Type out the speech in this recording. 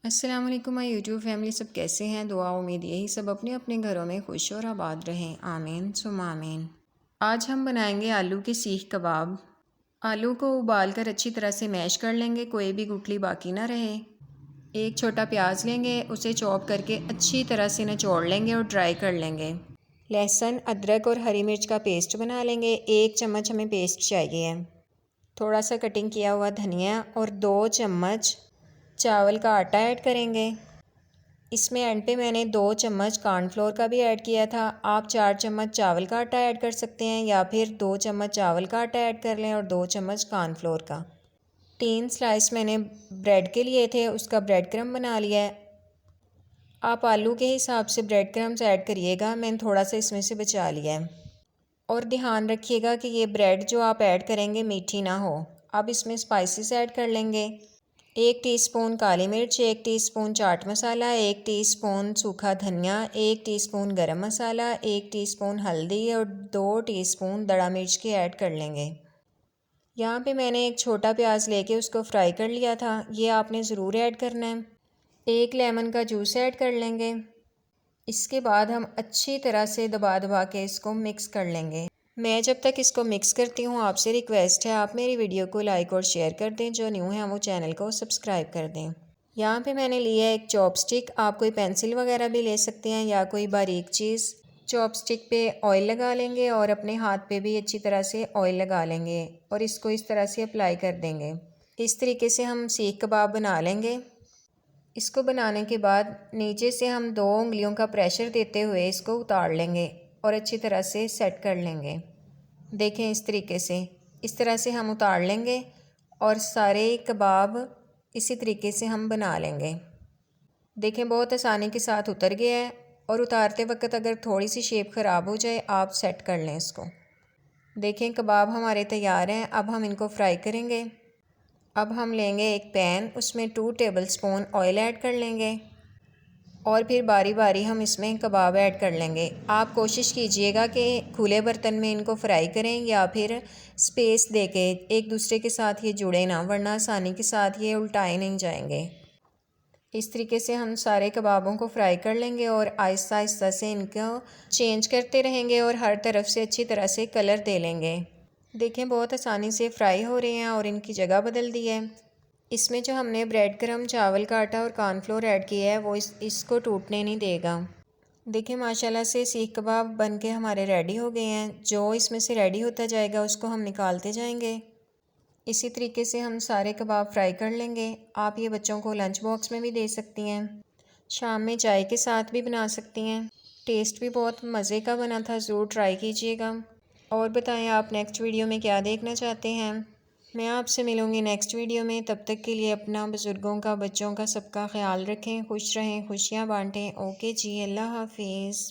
अस्सलाम वालेकुम my YouTube family, सब कैसे हैं। दुआ उम्मीद यही सब अपने अपने घरों में खुश और आबाद रहें, आमीन सुम्मा आमीन। आज हम बनाएंगे आलू के सीख कबाब। आलू को उबाल कर अच्छी तरह से मैश कर लेंगे, कोई भी गुठली बाकी ना रहे। एक छोटा प्याज लेंगे, उसे चॉप करके अच्छी तरह से निचोड़ लेंगे और ड्राई कर लेंगे। लहसुन, अदरक और हरी मिर्च का पेस्ट बना लेंगे। 1 चम्मच हमें पेस्ट चाहिए है। थोड़ा सा कटिंग किया हुआ धनिया और 2 चम्मच चावल का आटा ऐड करेंगे। इसमें एंड पे मैंने 2 चम्मच कॉर्नफ्लोर का भी ऐड किया था। आप 4 चम्मच चावल का आटा ऐड कर सकते हैं या फिर 2 चम्मच चावल का आटा ऐड कर लें और 2 चम्मच कॉर्नफ्लोर का। 3 स्लाइस मैंने ब्रेड के लिए थे, उसका ब्रेड क्रम्ब बना लिया है। आप आलू के हिसाब से ब्रेड क्रम्ब्स ऐड करिएगा, मैंने थोड़ा सा इसमें से बचा लिया है। और ध्यान रखिएगा कि ये ब्रेड जो आप ऐड करेंगे मीठी ना हो। अब इसमें स्पाइसेस ऐड कर लेंगे। 1 टीस्पून काली मिर्च, 1 टीस्पून चाट मसाला, 1 टीस्पून सूखा धनिया, 1 टीस्पून गरम मसाला, 1 टीस्पून हल्दी और 2 टीस्पून दड़ा मिर्च के ऐड कर लेंगे। यहाँ पे मैंने एक छोटा प्याज लेके उसको फ्राई कर लिया था, ये आपने ज़रूर ऐड करना है। 1 लेमन का जूस ऐड कर लेंगे। इसके बाद हम अच्छी तरह से दबा दबा के इसको मिक्स कर लेंगे। मैं जब तक इसको मिक्स करती हूँ, आपसे रिक्वेस्ट है आप मेरी वीडियो को लाइक और शेयर कर दें, जो न्यू है वो चैनल को सब्सक्राइब कर दें। यहाँ पे मैंने लिया है एक चॉपस्टिक, आप कोई पेंसिल वगैरह भी ले सकते हैं या कोई बारीक चीज़। चॉपस्टिक पे ऑयल लगा लेंगे और अपने हाथ पे भी अच्छी तरह से ऑयल लगा लेंगे और इसको इस तरह से अप्लाई कर देंगे। इस तरीके से हम सीख कबाब बना लेंगे। इसको बनाने के बाद नीचे से हम 2 उंगलियों का प्रेशर देते हुए इसको उतार लेंगे और अच्छी तरह से सेट कर लेंगे। देखें इस तरह से हम उतार लेंगे और सारे कबाब इसी तरीके से हम बना लेंगे। देखें बहुत आसानी के साथ उतर गया है और उतारते वक्त अगर थोड़ी सी शेप ख़राब हो जाए आप सेट कर लें इसको। देखें कबाब हमारे तैयार हैं। अब हम इनको फ्राई करेंगे। अब हम लेंगे एक पैन, उसमें 2 टेबलस्पून ऑयल ऐड कर लेंगे और फिर बारी बारी हम इसमें कबाब ऐड कर लेंगे। आप कोशिश कीजिएगा कि खुले बर्तन में इनको फ्राई करें या फिर स्पेस देके एक दूसरे के साथ ये जुड़े ना, वरना आसानी के साथ ये उल्टाए नहीं जाएंगे। इस तरीके से हम सारे कबाबों को फ्राई कर लेंगे और आहिस्ता आहिस्ता से इनको चेंज करते रहेंगे और हर तरफ से अच्छी तरह से कलर दे लेंगे। देखें बहुत आसानी से फ्राई हो रहे हैं और इनकी जगह बदल दी है। इसमें जो हमने ब्रेड क्रम्ब, चावल का आटा और कॉर्नफ्लोर ऐड किया है वो इसको टूटने नहीं देगा। देखिए माशाल्लाह से सीख कबाब बन के हमारे रेडी हो गए हैं। जो इसमें से रेडी होता जाएगा उसको हम निकालते जाएंगे। इसी तरीके से हम सारे कबाब फ्राई कर लेंगे। आप ये बच्चों को लंच बॉक्स में भी दे सकती हैं, शाम में चाय के साथ भी बना सकती हैं। टेस्ट भी बहुत मज़े का बना था, ज़रूर ट्राई कीजिएगा। और बताएं आप नेक्स्ट वीडियो में क्या देखना चाहते हैं। मैं आपसे मिलूँगी नेक्स्ट वीडियो में। तब तक के लिए अपना, बुज़ुर्गों का, बच्चों का, सबका ख्याल रखें, खुश रहें, खुशियाँ बांटें। ओके जी, अल्लाह हाफिज़।